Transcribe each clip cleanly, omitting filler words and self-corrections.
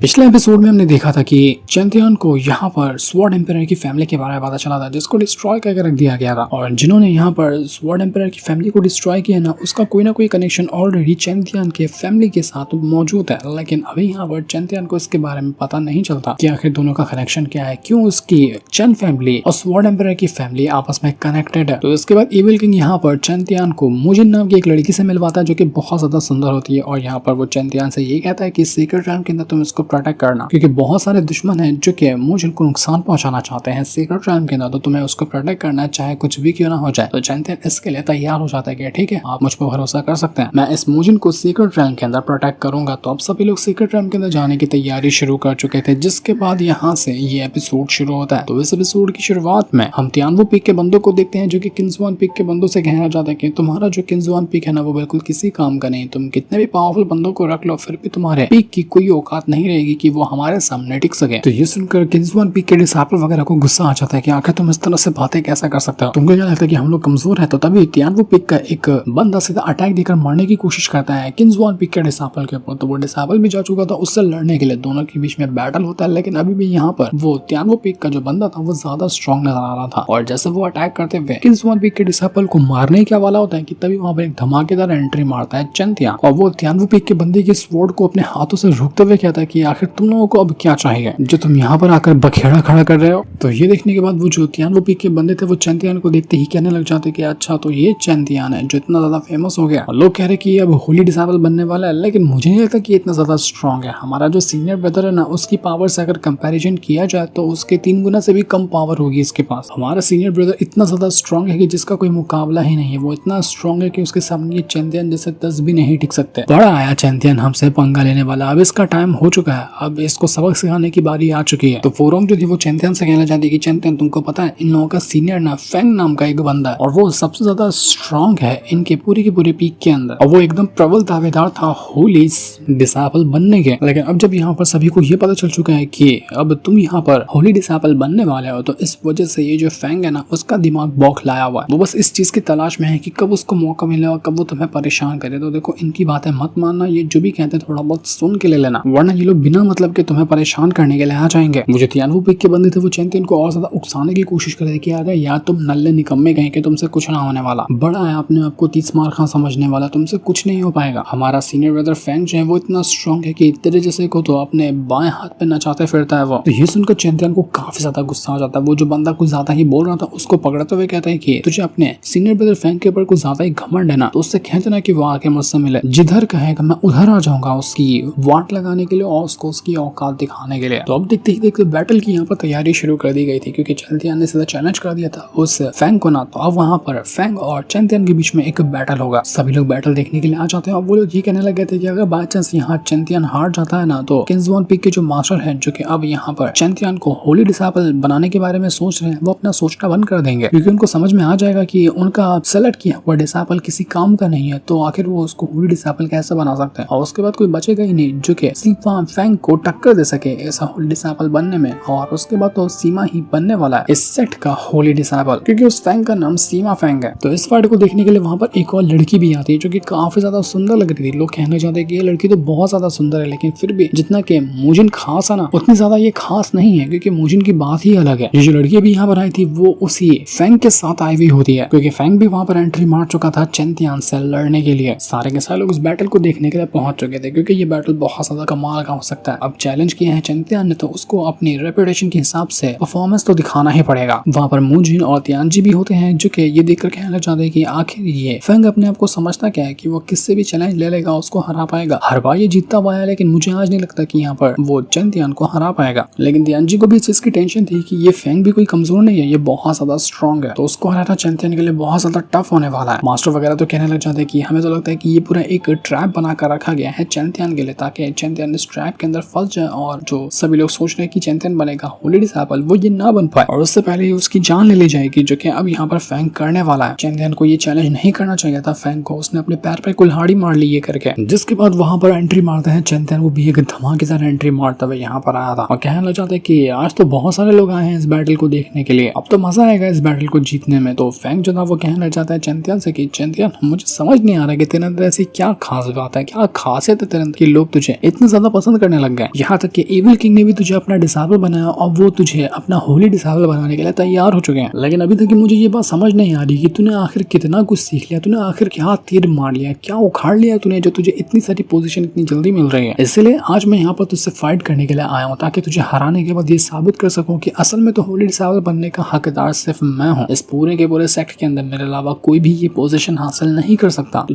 पिछले एपिसोड में हमने देखा था कि चैंपियन को यहाँ पर स्वॉर्ड एम्पायर की फैमिली के बारे में पता चला था, जिसको डिस्ट्रॉय करके रख दिया गया था। और जिन्होंने यहाँ पर स्वॉर्ड एम्पायर की फैमिली को डिस्ट्रॉय किया ना, उसका कोई ना कोई कनेक्शन ऑलरेडी चैंपियन के फैमिली के साथ मौजूद है। लेकिन अभी यहाँ पर चैंपियन को इसके बारे में पता नहीं चलता कि आखिर दोनों का कनेक्शन क्या है, क्यों उसकी चैन फैमिली और स्वॉर्ड एम्पायर की फैमिली आपस में कनेक्टेड है। तो इसके बाद इविल किंग यहाँ पर चैंपियन को मुजिन नाम की एक लड़की से मिलवाता है, जो कि बहुत ज्यादा सुंदर होती है। और यहाँ पर वो चैंपियन से ये कहता है कि सीक्रेट रैम के अंदर तुम इसको प्रोटेक्ट करना, क्योंकि बहुत सारे दुश्मन हैं जो कि मुजिन को नुकसान पहुंचाना चाहते हैं सीक्रेट रैम के अंदर, तो तुम्हें उसको प्रोटेक्ट करना है, चाहे कुछ भी क्यों ना हो जाए। तो चैंपियन इसके लिए तैयार हो जाता है कि ठीक है, आप मुझ पर भरोसा कर सकते हैं, मैं इस मुजिन को सीक्रेट रैम के अंदर प्रोटेक्ट करूंगा। तो अब सभी लोग सीक्रेट रैम के अंदर जाने की तैयारी शुरू कर चुके थे, जिसके बाद यहाँ से ये एपिसोड शुरू होता है। तो इस एपिसोड की शुरुआत में हम तियानवो पीक के बंदों को देखते हैं, जो कि किंग्सवान पीक के बंदों से कहना चाहते हैं कि तुम्हारा जो किंग्सवान पीक है ना, वो बिल्कुल किसी काम का नहीं। तुम कितने भी पावरफुल बंदों को रख लो, फिर भी तुम्हारे पीक की कोई औकात नहीं रहेगी कि वो हमारे सामने टिक सके। तो ये सुनकर किंग्सवान पीक के डिसाइपल वगैरह को गुस्सा आ जाता है कि आखिर तुम इस तरह से बातें कैसा कर सकते हो, तुमको क्या लगता है कि हम लोग कमजोर है। तो तभी तियानवो पीक का एक बंदा सीधा अटैक देकर मारने की कोशिश करता है किंग्सवान पीक के डिसाइपल के ऊपर। तो वो डिसाइपल भी जा चुका था उससे लड़ने के लिए, दोनों के बीच में बैटल होता है। लेकिन अभी भी यहाँ पर वो तियानवो पीक का जो बंदा था वो ज्यादा स्ट्रॉन्ग नजर आ रहा था। और जैसे वो अटैक करते हुए किंग्सवान पीक के डिसाइपल को मारने क्या वाला होता है कि तभी वहाँ पर एक धमाकेदार एंट्री मारता है चैंपियन, और वो तियानवो पीक के बंदे की स्वॉर्ड को अपने हाथों से रोकते हुए कहता है कि आखिर तुम लोगों को अब क्या चाहिए, जो तुम यहाँ पर आकर बखेड़ा खड़ा कर रहे हो। तो ये देखने के बाद वो जो तियानवो पीक के बंदे थे वो चैंपियन को देखते ही कहने लग जाते कि अच्छा, तो ये चैंपियन है जो इतना ज्यादा फेमस हो गया। और लोग कह रहे कि अब होली डिसाइपल बनने वाला है, लेकिन मुझे नहीं लगता कि इतना ज्यादा स्ट्रॉन्ग है। हमारा जो सीनियर ब्रदर है ना, उसकी पावर से अगर कंपैरिजन किया जाए तो उसके 3 गुना से भी कम पावर होगी इसके पास। हमारा सीनियर ब्रदर इतना ज्यादा स्ट्रॉन्ग है कि जिसका कोई मुकाबला ही नहीं है। वो इतना स्ट्रॉन्ग है कि उसके सामने ये चैंपियन जैसे 10 भी नहीं टिक सकते। बड़ा आया चैंपियन हमसे पंगा लेने वाला, अब इसका टाइम हो चुका है, अब इसको सबक सिखाने की बारी आ चुकी है। तो फोरम जो थी वो चैंपियन से कहना चाहती है कि चैंपियन, तुमको पता है इन लोगों का सीनियर ना फैंग नाम का एक बंदा है, और वो सबसे ज्यादा स्ट्रॉन्ग है इनके पूरी के पूरे पीक के अंदर, और वो एकदम प्रबल दावेदार था होली डिसाइपल बनने के। लेकिन अब जब यहाँ पर सभी को ये पता चल चुका है कि अब तुम यहाँ पर होली डिसाइपल बनने वाले हो, तो इस वजह से ये जो फैंग है ना, उसका दिमाग बौखलाया हुआ है। वो बस इस चीज की तलाश में है कि कब उसको मौका मिले और कब वो तुम्हें परेशान करे। तो देखो, इनकी बातें मत मानना, ये जो भी कहते हैं थोड़ा बहुत सुन के ले लेना, वरना ये लोग बिना मतलब के तुम्हें परेशान करने के लिए आ जाएंगे। मुझे तियानवो पीक के बंदे थे वो चैंपियन को और ज्यादा उकसाने की कोशिश कर रहे कि यार तुम नल्ले निकम्मे कहीं के, तुमसे कुछ ना होने वाला, बड़ा है अपने आपको 30 मार खां समझने वाला, तुमसे कुछ नहीं हो पाएगा। हमारा सीनियर ब्रदर फैंग जो है वो इतना स्ट्रॉन्ग है कि तेरे जैसे को तो अपने बाएं हाथ पे नचाते फिरता है वो। तो ये सुनकर चैंपियन को काफी ज्यादा गुस्सा आ जाता है। वो जो बंदा कुछ ज्यादा ही बोल रहा था उसको पकड़ते हुए कहता है कि तुझे अपने सीनियर ब्रदर फैंग के ऊपर कुछ ज्यादा ही घमंड है ना, तो उससे कहते ना कि वो आके मुझसे मिले, जिधर कहेगा मैं उधर आ जाऊंगा उसकी वाट लगाने के लिए और उसको उसकी औकात दिखाने के लिए। तो अब देखते ही देखते बैटल की यहाँ पर तैयारी शुरू कर दी गई थी, क्योंकि चैंपियन ने सीधा चैलेंज कर दिया था उस फैंग को ना। तो अब वहाँ पर फैंग और चैंपियन के बीच में एक बैटल होगा। सभी लोग बैटल देखने के लिए आ जाते हैं, और वो लोग ये कहने लगे थे कि अगर बाय चांस यहाँ चैंपियन हार जाता है ना, तो किंग्सवान पीक के जो मास्टर है, जो कि अब यहाँ पर चैंपियन को होली डिसाइपल बनाने के बारे में सोच रहे हैं, वो अपना सोचना बंद कर देंगे, क्योंकि उनको समझ में आ जाएगा कि उनका सेलेक्ट किया हुआ डिसाइपल किसी काम का नहीं है। तो आखिर वो उसको होली डिसाइपल कैसे बना सकते हैं, और उसके बाद कोई बचेगा ही नहीं जो कि सीमा फैंग को टक्कर दे सके ऐसा होली डिसाइपल बनने में। और उसके बाद तो सीमा ही बनने वाला है इस सेट का होली डिसाइपल, क्योंकि उस फैंग का नाम सीमा फैंग है। तो इस फाइट को देखने के लिए वहाँ पर एक और लड़की भी आती है, जो कि काफी ज्यादा सुंदर लग रही थी। लोग कहना चाहते हैं कि ये लड़की तो बहुत ज्यादा सुंदर है, लेकिन फिर भी जितना कि मुजिन खास है ना, उतनी ज्यादा ये खास नहीं है, क्योंकि मुजिन की बात ही अलग है। ये जो लड़की भी यहाँ पर आई थी वो उसी फैंग के साथ आई हुई होती है, क्योंकि फैंग भी वहाँ पर एंट्री मार चुका था चैंपियन से लड़ने के लिए। सारे के सारे लोग इस बैटल को देखने के लिए पहुंच चुके थे, क्योंकि ये बैटल बहुत ज्यादा कमाल का हो सकता है। अब चैलेंज किया है चैंपियन ने, तो उसको अपनी रेपुटेशन के हिसाब से परफॉर्मेंस तो दिखाना ही पड़ेगा। वहाँ पर मुजिन और तियानजी भी होते हैं, जो कि ये देखकर कहना लग जाते हैं कि आखिर ये फैंग अपने आप को समझता क्या है कि वो किससे भी चैलेंज ले लेगा, उसको हरा पाएगा। हर बार ये जीतता हुआ है, लेकिन मुझे आज नहीं लगता कि यहाँ पर वो चैंपियन को हरा पाएगा। लेकिन तियानजी को भी इस चीज की टेंशन थी कि ये फैंग भी कोई कमजोर नहीं है, ये बहुत ज्यादा स्ट्रॉन्ग है, तो उसको हराना चैंपियन के लिए बहुत ज्यादा टफ होने वाला है। मास्टर वगैरह तो कहने लग जाते हैं कि हमें तो लगता है कि ये पूरा एक ट्रैप बना कर रखा गया है चैंपियन के लिए, ताकि चैंपियन इस ट्रैप के अंदर फंस जाए, और जो सभी लोग सोच रहे हैं कि चैंपियन बनेगा होली डिसाइपल, वो ये ना बन पाए, और उससे पहले उसकी जान ले ली जाएगी, जो कि अब यहाँ पर फैंग करने वाला है। चैंपियन को ये चैलेंज नहीं करना चाहिए था फैंग को, उसने अपने पैर पे कुल्हाड़ी मार ली ये करके। जिसके बाद वहाँ पर एंट्री मारता है चैंपियन, वो भी एक धमाकेदार एंट्री मारता हुए यहाँ पर आया था, और कहने लग जाता है कि आज तो बहुत सारे लोग आए हैं इस बैटल को देखने के लिए, अब तो मजा आएगा इस बैटल को जीतने में। तो फैंग जो था वो कहने लग जाता है चैंपियन से कि चैंपियन, मुझे समझ नहीं आ रहा कि तेरे अंदर ऐसी क्या खास बात है, क्या खासियत है तेरे अंदर कि लोग तुझे इतने ज्यादा पसंद करने करने लग गए। यहाँ तक कि एविल किंग ने भी तुझे अपना डिसेबल बनाया और वो तुझे अपना होली डिसेबल बनाने के लिए तैयार हो चुके हैं। लेकिन अभी तक मुझे ये बात समझ नहीं आ रही कि तूने आखिर कितना कुछ सीख लिया, तूने आखिर क्या तीर मार लिया, क्या उखाड़ लिया तूने जो तुझे इतनी सारी पोजीशन इतनी जल्दी मिल रही है। इसलिए आज मैं यहाँ पर तुझसे फाइट करने के लिए आया हूँ ताकि तुझे हराने के बाद ये साबित कर सकूं कि असल में तो होली डिसेबल बनने का हकदार सिर्फ मैं हूँ। इस पूरे के पूरे सेक्ट के अंदर मेरे अलावा कोई भी ये पोजीशन हासिल नहीं कर सकता।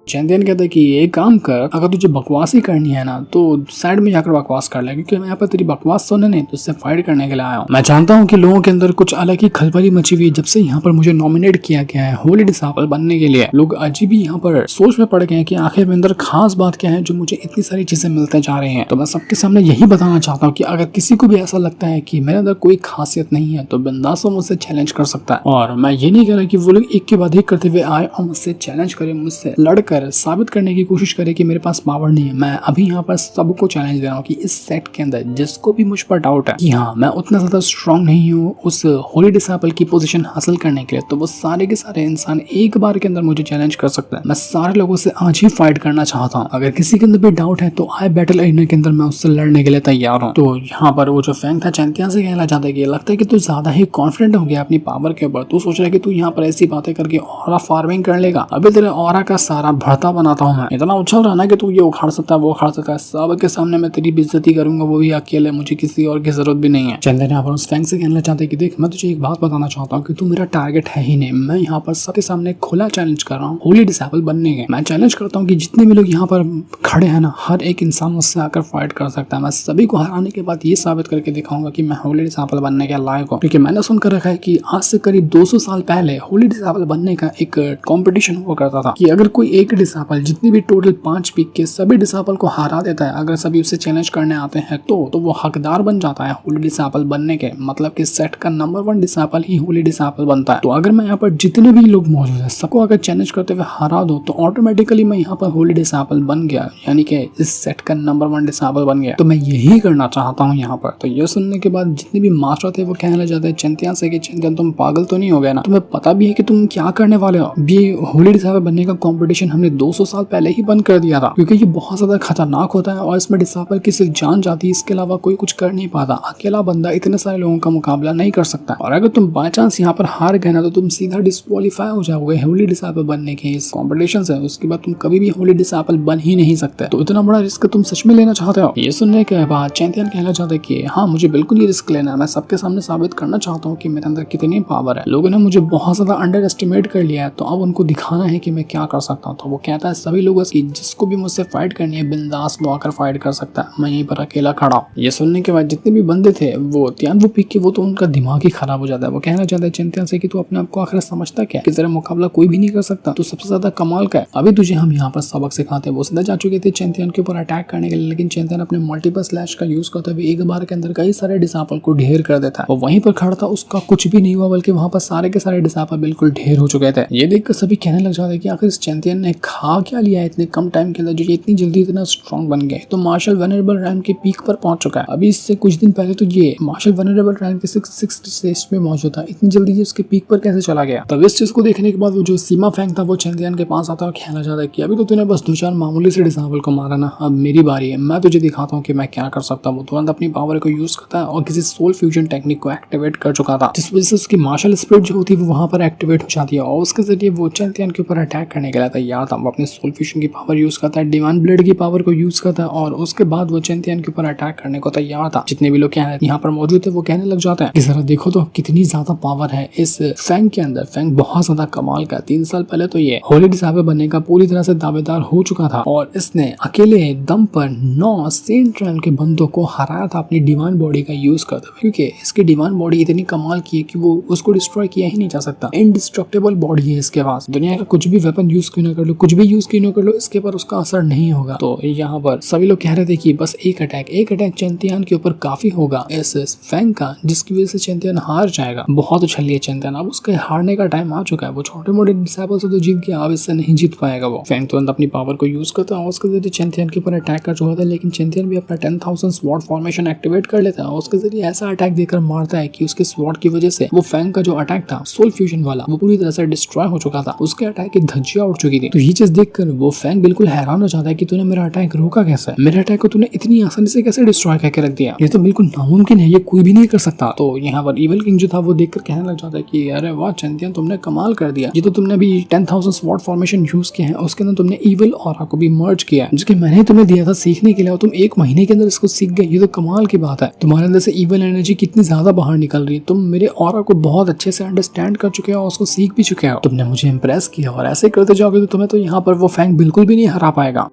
चैंपियन कहता है कि एक काम कर, अगर तुझे बकवास ही करनी है ना तो साइड में जाकर बकवास कर ले, क्योंकि मैं यहाँ पर तेरी बकवास सुनने नहीं तुझसे फाइट करने के लिए आया हूँ। मैं जानता हूँ कि लोगों के अंदर कुछ अलग ही खलबली मची हुई है जब से यहाँ पर मुझे नॉमिनेट किया गया है होली डिसेबल बनने के लिए। लोग अजीब ही यहाँ पर सोच में पड़ गए हैं कि आखिर में अंदर खास बात क्या है जो मुझे इतनी सारी चीजें मिलते जा रही है। तो मैं सबके सामने यही बताना चाहता हूँ कि अगर किसी को भी ऐसा लगता है कि मेरे अंदर कोई खासियत नहीं है तो बिंदास मुझसे चैलेंज कर सकता है। और मैं ये नहीं कह रहा कि वो लोग एक के बाद एक करते हुए आए और मुझसे चैलेंज करे, मुझसे लड़कर साबित करने की कोशिश करे कि मेरे पास पावर नहीं है। मैं अभी यहाँ पर सबको चैलेंज दे रहा हूँ कि इस सेट के अंदर जिसको भी मुझ पर डाउट है कि हाँ मैं उतना ज्यादा स्ट्रांग नहीं हूँ उस होली डिसेबल की पोजीशन हासिल करने के लिए, तो वो सारे के सारे इंसान एक बार के अंदर मुझे चैलेंज कर सकता है। मैं सारे लोगों से आज ही फाइट करना चाहता हूँ। अगर किसी के अंदर भी डाउट है तो आए बैटल एरिना के अंदर मैं उससे लड़ने के लिए तैयार हूँ। तो यहाँ पर वो जो फैंग था चैंपियन से कहना चाहता है कि लगता है कि तू ज्यादा ही कॉन्फिडेंट हो गया अपनी पावर के ऊपर। तू सोच रहा है कि तू यहाँ पर ऐसी बातें करके ऑरा फार्मिंग कर लेगा। अभी तेरे ऑरा का सारा भरता बनाता हूँ मैं। इतना उछल रहा ना कि तू ये उखाड़ सकता है वो उखाड़ सकता है, सब के सामने मैं तेरी बेइज्जती करूंगा, वो भी अकेले, मुझे किसी और की जरूरत भी नहीं है। चंदन यहाँ पर उस फैंग से कहना चाहते हैं कि देख मैं तुझे एक बात बताना चाहता हूँ कि तू मेरा टारगेट है ही नहीं। मैं यहाँ पर सबके सामने खुला चैलेंज कर रहा हूँ होली डिसेबल बनने के। मैं चैलेंज करता हूँ कि जितने भी लोग यहाँ पर खड़े हैं ना, हर एक इंसान मुझसे आकर फाइट कर सकता है। मैं सभी को हराने के बाद ये साबित करके दिखाऊंगा कि मैं होली डिसेबल बनने के लायक हूँ। क्योंकि मैंने सुनकर रखा है कि आज से करीब 200 साल पहले होली डिसेबल बनने का एक कॉम्पिटिशन हुआ करता था कि अगर कोई एक डिसेबल जितनी भी टोटल 5 पीक के सभी डिसेबल को हरा देता है, अगर सभी उससे चैलेंज करने आते हैं तो वो हकदार बन जाता है होली डिसेबल बनने के। मतलब कि सेट का नंबर 1 डिसेबल ही होली डिसेबल बनता है। तो अगर मैं यहाँ पर जितने भी लोग मौजूद है सबको अगर चैलेंज करते हुए हरा दो तो ऑटोमेटिकली मैं यहाँ पर होली डिसेबल बन गया, यानी कि इस सेट का नंबर 1 डिसेबल बन गया। तो मैं यही करना चाहता हूँ यहाँ पर। तो ये सुनने के बाद जितने भी मास्टर थे वो कहने लग जाते हैं चैंपियन से कि चैंपियन तुम पागल तो नहीं हो गया ना, तुम्हें पता भी है कि तुम क्या करने वाले हो। ये होली डिसेबल बनने का कॉम्पिटिशन हमने 200 साल पहले ही बंद कर दिया था क्योंकि ये बहुत ज्यादा खतरनाक होता है और इसमें डिसेबल की सिर्फ जान जाती है, इसके अलावा कोई कुछ कर नहीं पाता। अकेला बंदा इतने सारे लोगों का मुकाबला नहीं कर सकता और अगर तुम बाय चांस यहाँ पर हार गए ना तो तुम सीधा डिस्क्वालीफाई हो जाओगे होली डिसेबल बनने के इस कॉम्पिटिशन से। उसके बाद तुम कभी भी होली डिसेबल बन ही नहीं सकते। तो इतना बड़ा रिस्क तुम सच में लेना चाहते हो? ये सुनने के बाद चैंपियन कहना चाहता है कि हाँ मुझे बिल्कुल ये रिस्क लेना है। मैं सबके सामने साबित करना चाहता हूँ कि मेरे अंदर कितनी पावर है। लोगों ने मुझे बहुत ज्यादा अंडर एस्टिमेट कर लिया है तो अब उनको दिखाना है कि मैं क्या कर सकता हूँ। तो वो कहता है सभी लोगों की जिसको भी मुझसे फाइट करनी है बिंदास वो आकर फाइट कर सकता है, मैं यहीं पर अकेला खड़ा हूँ। ये सुनने के बाद जितने भी बंदे थे वो पीक के वो तो उनका दिमाग ही खराब हो जाता है। वो कहना चाहता है चैंपियन से कि तू अपने आप को आखिर समझता क्या कि तेरा मुकाबला कोई भी नहीं कर सकता, तू सबसे ज्यादा कमाल का है। अभी तुझे हम यहाँ पर सबक सिखाते हैं। वो सीधा जा चुके थे चैंपियन के ऊपर अटैक करने के लिए, लेकिन चैंपियन अपने मल्टीपल स्लैश का यूज करते हुए एक बार के अंदर कई सारे डिसेबल को ढेर कर देता है। वो वहीं पर खड़ा था, उसका कुछ भी नहीं हुआ बल्कि वहां पर सारे के सारे डिसेबल बिल्कुल ढेर हो चुके थे। ये देखकर सभी कहने लग जाते कि आखिर इस चैंपियन ने खा क्या लिया है इतने कम टाइम के अंदर जो इतनी जल्दी इतना स्ट्रॉन्ग बन गया है। तो मार्शल वेनरेबल रैंक के पीक पर पहुंच चुका है। अभी इससे कुछ दिन पहले तो ये मार्शल वेनरेबल रैंक के 6 स्टेज में मौजूद था, इतनी जल्दी ये उसके पीक पर कैसे चला गया। तो इस चीज को देखने के बाद वो जो सीमा फैंग था वो चैंपियन के पास आता है और कहना चाहता है कि अभी तो तूने बस 2-4 मामूली से डिसेबल को मारा ना, अब मेरी बारी है, मैं तुझे दिखाता हूँ कि मैं क्या कर सकता हूँ। तुरंत अपनी पावर को यूज करता है और किसी सोल फ्यूजन टेक्निक को एक्टिवेट कर चुका था जिस वजह से उसकी मार्शल स्पिरिट जो होती है वो वहां पर एक्टिवेट हो जाती है और उसके जरिए वो चैंपियन के ऊपर अटैक करने के लिए तैयार था। वो अपने सोल फ्यूजन की पावर यूज करता है, डिवाइन ब्लेड की पावर को यूज करता है और उसके बाद वो चैंपियन के ऊपर अटैक करने को तैयार था। जितने भी लोग यहाँ पर मौजूद थे वो कहने लग जाते हैं कि जरा देखो तो कितनी ज्यादा पावर है इस फैंग के अंदर। फैंग बहुत ज्यादा कमाल का। 3 साल पहले तो ये होली डिसेबल बनने का पूरी तरह से दावेदार हो चुका था और इसने अकेले दम पर 9 सेंट रैंक के बंदों को हराया था अपनी डिवाइन बॉडी का यूज करते हुए, क्योंकि इसकी डिवाइन बॉडी इतनी कमाल की है कि वो उसको डिस्ट्रॉय किया ही नहीं जा सकता। इनडिस्ट्रक्टेबल बॉडी है इसके पास। दुनिया का कुछ भी वेपन यूज क्यों ना कर लो, कुछ भी यूज क्यों ना कर लो, इसके ऊपर उसका असर नहीं होगा। तो यहाँ पर सभी लोग कह रहे थे कि बस एक अटैक चैंपियन के ऊपर काफी होगा इस फैंग का, जिसकी वजह से चैंपियन हार जाएगा। बहुत उछल लिया चैंपियन, अब उसके हारने का टाइम आ चुका है। वो छोटे मोटे डिसेबल से तो जीत गया, अब इससे नहीं जीत पाएगा। वो फैंग तुरंत अपनी पावर को यूज करता है और उसके जरिए चैंपियन के ऊपर अटैक कर चुका था, लेकिन चैंपियन भी अपना 10,000 स्वॉर्ड फॉर्मेशन एक्टिवेट कर लेता है और उसके जरिए ऐसा अटैक देकर मारता है कि उसके स्वॉर्ड की वजह से वो फैंग का जो अटैक था सोल फ्यूजन वाला वो पूरी तरह से डिस्ट्रॉय हो चुका था। उसके अटैक की धज्जियां उड़ चुकी थी। तो ये चीज देखकर वो फैंग बिल्कुल हैरान हो जाता है कि तूने मेरा अटैक रोका कैसे, मेरे अटैक को तूने इतनी आसानी से कैसे डिस्ट्रॉय करके रख दिया, ये तो बिल्कुल नामुमकिन है, ये कोई भी नहीं कर सकता। तो यहाँ पर इविल किंग जो था वो देखकर कहने लग जाता है कि अरे वाह चैंपियन, तुमने कमाल कर दिया, ये तो तुमने अभी 10,000 स्वॉर्ड फॉर्मेशन यूज किए हैं, उसके अंदर तुमने इविल ऑरा को भी मर्ज किया जो कि मैंने तुम्हें दिया था सीखने के लिए, और तुम 1 महीने के अंदर इसको सीख गए, ये तो कमाल की बात है। तुम्हारे अंदर से इविल एनर्जी कितनी ज्यादा बाहर निकल रही है, तुम मेरे ऑरा को बहुत अच्छे से अंडरस्टैंड कर चुके हो और उसको सीख भी चुके हो, तुमने मुझे इंप्रेस किया, और ऐसे करते जाओगे तो तुम्हें तो यहाँ पर वो फैंग बिल्कुल भी नहीं हरा पाएगा।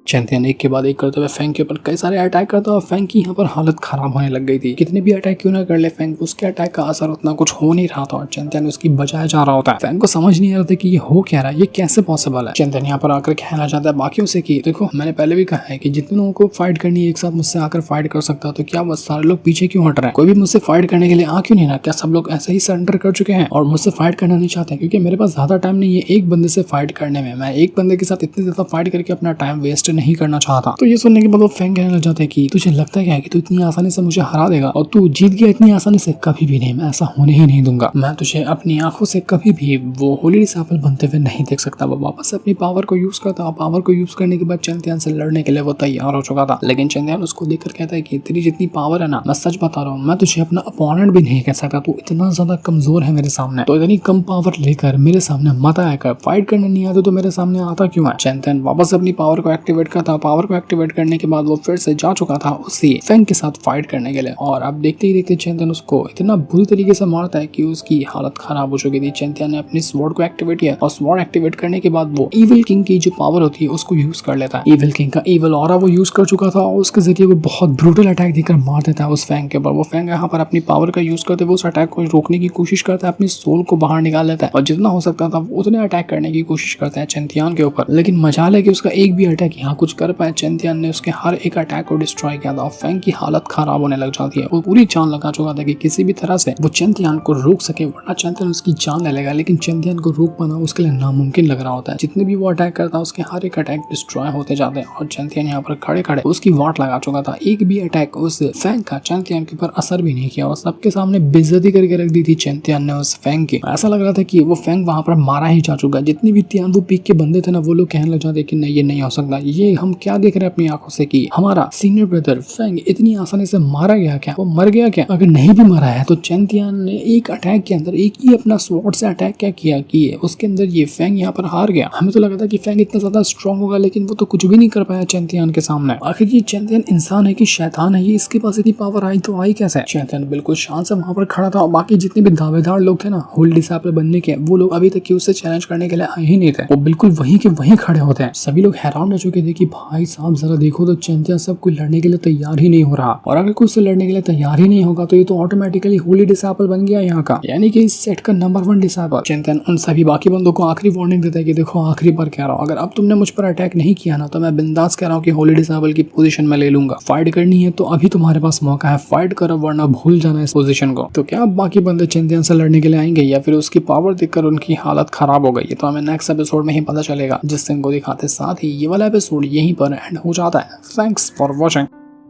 चैंपियन एक के बाद एक करते हुए फैंग के ऊपर कई सारे अटैक करता और फैंग की यहाँ पर हालत खराब होने लग गई थी। कितने भी अटैक क्यों ना कर ले फैंग, उसके अटैक का असर उतना कुछ हो नहीं रहा था और चैंपियन उसकी बजाय जा रहा होता है। फैंग को समझ नहीं आ रहा था कि ये हो क्या रहा है, ये कैसे पॉसिबल है। चैंपियन यहाँ पर आकर कहना चाहता है बाकियों से कि देखो मैंने पहले भी कहा है कि जितने लोगों को फाइट करनी है एक साथ मुझसे आकर फाइट कर सकता, तो क्या बस सारे लोग पीछे क्यों हट रहे हैं, कोई भी मुझसे फाइट करने के लिए आ क्यों नहीं रहा, क्या सब लोग ऐसे ही सरेंडर कर चुके हैं और मुझसे फाइट करना नहीं चाहते, क्योंकि मेरे पास ज्यादा टाइम नहीं है एक बंदे से फाइट करने में, मैं एक बंदे के साथ इतनी ज्यादा फाइट करके अपना टाइम वेस्ट नहीं करना चाहता। तो ये सुनने के बाद वो फैंग कहने लग जाता है कि तुझे लगता क्या है कि तू इतनी आसानी से मुझे हरा देगा, और तू जीत गया इतनी आसानी से, कभी भी नहीं, मैं ऐसा होने ही नहीं दूंगा, मैं तुझे अपनी आंखों से कभी भी वो होली डिसाइपल बनते हुए नहीं देख सकता। वो वापस से अपनी पावर को यूज करता और पावर को यूज करने के बाद चैंपियन से लड़ने के लिए वो तैयार हो चुका था, लेकिन चैंपियन उसको देखकर कहता है कि तेरी जितनी पावर है ना, मैं सच बता रहा हूँ, मैं तुझे अपना अपोनेंट भी नहीं कह सकता, तू इतना ज्यादा कमजोर है मेरे सामने, तो इतनी कम पावर लेकर मेरे सामने मत आया कर, फाइट करने नहीं आते तो मेरे सामने आता क्यों है। चैंपियन वापस अपनी पावर को एक्टिवेट करता, पावर को एक्टिवेट करने के बाद वो फिर से जा चुका था उसी फैंग के साथ फाइट करने के लिए, और अब देखते ही देखते चैंपियन उसको इतना बुरी तरीके से मारता है कि उसकी हालत खराब हो चुकी थी। चैंपियन ने अपनी स्वॉर्ड को एक्टिवेट किया और स्वॉर्ड एक्टिवेट करने के बाद वो इविल किंग की जो पावर होती है उसको यूज कर लेता है। इविल किंग का इविल ऑरा वो यूज कर चुका था और उसके जरिए वो बहुत ब्रूटल अटैक देकर मार देता है उस फैंग के ऊपर। वो फैंग यहाँ पर अपनी पावर का यूज करते हुए उस अटैक को रोकने की कोशिश करता है, अपनी सोल को बाहर निकाल लेता है और जितना हो सकता था उतने अटैक करने की कोशिश करता है चैंपियन के ऊपर, लेकिन मजाल है कि उसका एक भी अटैक यहाँ कुछ कर पाया। चैंपियन ने उसके हर एक अटैक को डिस्ट्रॉय किया था और फैंग की हालत खराब होने लग जाती है। वो पूरी जान लगा चुका था कि किसी भी तरह से वो चैंपियन को रोक सके, वरना चैंपियन उसकी जान ले लेगा, लेकिन चैंपियन को रोक पाना उसके लिए नामुमकिन लग रहा होता है। जितने भी वो अटैक करता है उसके हर एक अटैक डिस्ट्रॉय होते जाते हैं और चैंपियन यहाँ पर खड़े खड़े उसकी वाट लगा चुका था। एक भी अटैक उस फैंग का चैंपियन के ऊपर असर भी नहीं किया और सबके सामने बेइज्जती करके रख दी थी चैंपियन ने उस फैंग की। ऐसा लग रहा था कि वो फैंग वहां पर मारा ही जा चुका है। जितनी भी वो पीक के बंदे थे ना, वो लोग कहने लग जाते कि नहीं ये नहीं हो सकता, ये हम क्या देख रहे हैं अपनी आंखों से कि हमारा सीनियर ब्रदर फैंग इतनी आसानी से मारा गया क्या, वो मर गया क्या। अगर नहीं भी मरा है तो चैंपियन ने एक अटैक के अंदर एक ही अपना स्वॉर्ड से अटैक क्या किया कि उसके अंदर ये फैंग यहाँ पर हार गया। हमें तो लगा था कि फैंग इतना ज्यादा स्ट्रॉन्ग होगा, लेकिन वो तो कुछ भी नहीं कर पाया चैंपियन के सामने। आखिर ये चैंपियन इंसान है कि शैतान है, ये इसके पास इतनी पावर आई तो आई कैसे। चैंपियन बिल्कुल शांत से वहां पर खड़ा था और बाकी जितने भी दावेदार लोग थे ना होली डिसाइपल बनने के, वो लोग अभी तक कि उससे चैलेंज करने के लिए आए ही नहीं थे, वो बिल्कुल वहीं के वहीं खड़े होते हैं। सभी लोग हैरान रह चुके थे कि भाई साहब जरा देखो तो चैंपियन सब कोई लड़ने के लिए तैयार ही नहीं हो रहा, और अगर कोई उससे लड़ने के लिए तैयार ही नहीं होगा तो ये तो ऑटोमेटिकली होली डिसाइपल बन गया यहाँ का, यानी कि इस सेट का नंबर 1 डिसाइपल। चैंपियन उन सभी बाकी बंदों को आखिरी वार्निंग देता है कि देखो आखिरी बार कह रहा हूँ, अगर अब तुमने मुझ पर अटैक नहीं किया ना तो मैं बिंदास कह रहा हूँ कि होली डिसाइबल की पोजीशन में ले लूंगा। फाइट करनी है तो अभी तुम्हारे पास मौका है, फाइट करो वरना भूल जाना इस पोजीशन को। तो क्या बाकी बंदे चैंपियन से लड़ने के लिए आएंगे या फिर उसकी पावर देखकर उनकी हालत खराब हो गई, ये तो हमें नेक्स्ट एपिसोड में ही पता चलेगा, जिससे इनको दिखाते साथ ही ये वाला एपिसोड यहीं पर एंड हो जाता है। Thanks for watching.